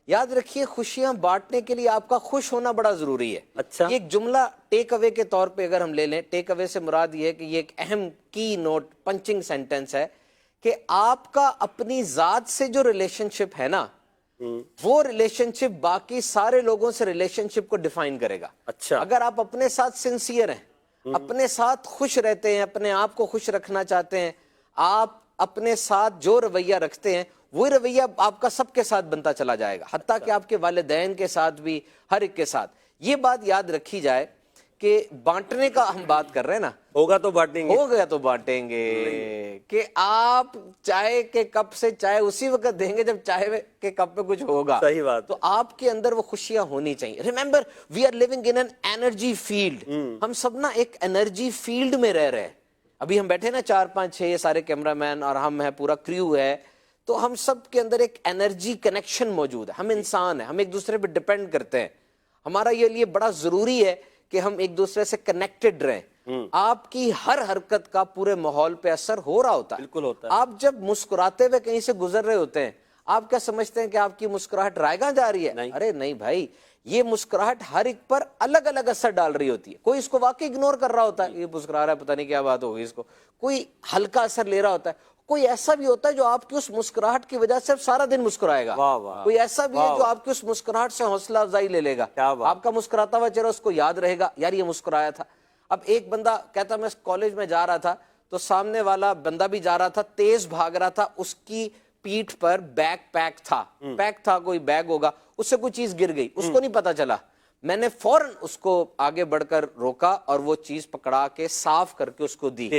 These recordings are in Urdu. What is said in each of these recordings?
یاد رکھیے خوشیاں بانٹنے کے لیے آپ کا خوش ہونا بڑا ضروری ہے. اچھا. ایک جملہ ٹیک اوے کے طور پہ اگر ہم لے لیں, ٹیک اوے سے مراد یہ ہے کہ یہ ایک اہم کی نوٹ پنچنگ سینٹنس ہے کہ آپ کا اپنی ذات سے جو ریلیشن شپ ہے نا, وہ ریلیشن شپ باقی سارے لوگوں سے ریلیشن شپ کو ڈیفائن کرے گا. اچھا. اگر آپ اپنے ساتھ سنسیئر ہیں, اپنے ساتھ خوش رہتے ہیں, اپنے آپ کو خوش رکھنا چاہتے ہیں, آپ اپنے ساتھ جو رویہ رکھتے ہیں وہی رویہ آپ کا سب کے ساتھ بنتا چلا جائے گا, حتیٰ کہ آپ کے والدین کے ساتھ بھی, ہر ایک کے ساتھ. یہ بات یاد رکھی جائے کہ بانٹنے کا ہم بات کر رہے ہیں نا, ہوگا تو بانٹیں گے. ہو گیا تو بانٹیں گے, کہ آپ چائے کے کپ سے چائے اسی وقت دیں گے جب چائے کے کپ پہ کچھ ہوگا. صحیح بات. تو آپ کے اندر وہ خوشیاں ہونی چاہیے. Remember we are living in an energy field. ہم سب نا ایک انرجی فیلڈ میں رہ رہے ہیں. ابھی ہم بیٹھے نا 4 5 6 یہ سارے کیمرہ مین اور ہم ہیں, پورا کریو ہے, تو ہم سب کے اندر ایک انرجی کنیکشن موجود ہے. ہم انسان ہیں, ہم ایک دوسرے پہ ڈپینڈ کرتے ہیں. ہمارا یہ لیے بڑا ضروری ہے کہ ہم ایک دوسرے سے کنیکٹڈ رہیں. آپ کی ہر حرکت کا پورے ماحول پہ اثر ہو رہا ہوتا ہے. بالکل ہوتا ہے. آپ جب مسکراتے ہوئے کہیں سے گزر رہے ہوتے ہیں, آپ کیا سمجھتے ہیں کہ آپ کی مسکراہٹ رائیگاں جا رہی ہے؟ ارے نہیں بھائی, یہ مسکراہٹ ہر ایک پر الگ الگ اثر ڈال رہی ہوتی ہے. کوئی اس کو واقعی اگنور کر رہا ہوتا ہے, یہ مسکرا رہا ہے پتہ نہیں کیا بات ہوگی اس کو. کوئی ہلکا اثر لے رہا ہوتا ہے. کوئی ایسا بھی ہوتا ہے جو آپ کی اس مسکراہٹ کی وجہ سے سارا دن مسکرائے گا. کوئی ایسا بھی ہے جو آپ کی اس مسکراہٹ سے حوصلہ افزائی لے لے گا. آپ کا مسکراتا ہوا چہرہ اس کو یاد رہے گا, یار یہ مسکرایا تھا. اب ایک بندہ کہتا میں کالج میں جا رہا تھا, تو سامنے والا بندہ بھی جا رہا تھا, تیز بھاگ رہا تھا, اس کی پیٹھ پر بیک پیک تھا, کوئی بیگ ہوگا, اس سے کوئی چیز گر گئی, اس کو نہیں پتا چلا. میں نے فوراً اس کو آگے بڑھ کر روکا اور وہ چیز پکڑا کے صاف کر کے اس کو دی.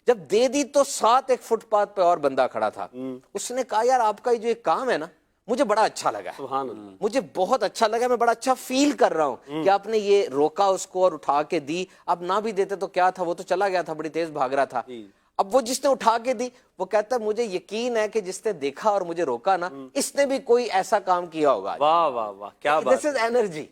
جب دے دی تو ساتھ ایک فٹ پاتھ پہ اور بندہ کھڑا تھا. اس نے کہا یار آپ کا یہ جو ایک کام ہے نا, مجھے بڑا اچھا لگا ہے, مجھے بہت اچھا لگا, میں بڑا اچھا فیل کر رہا ہوں کہ آپ نے یہ روکا اس کو اور اٹھا کے دی. اب نہ بھی دیتے تو کیا تھا, وہ تو چلا گیا تھا, بڑی تیز بھاگ رہا تھا. اب وہ جس نے اٹھا کے دی, وہ کہتا ہے مجھے یقین ہے کہ جس نے دیکھا اور مجھے روکا نا, اس نے بھی کوئی ایسا کام کیا ہوگا. واہ واہ واہ, کیا بات. دس از انرجی.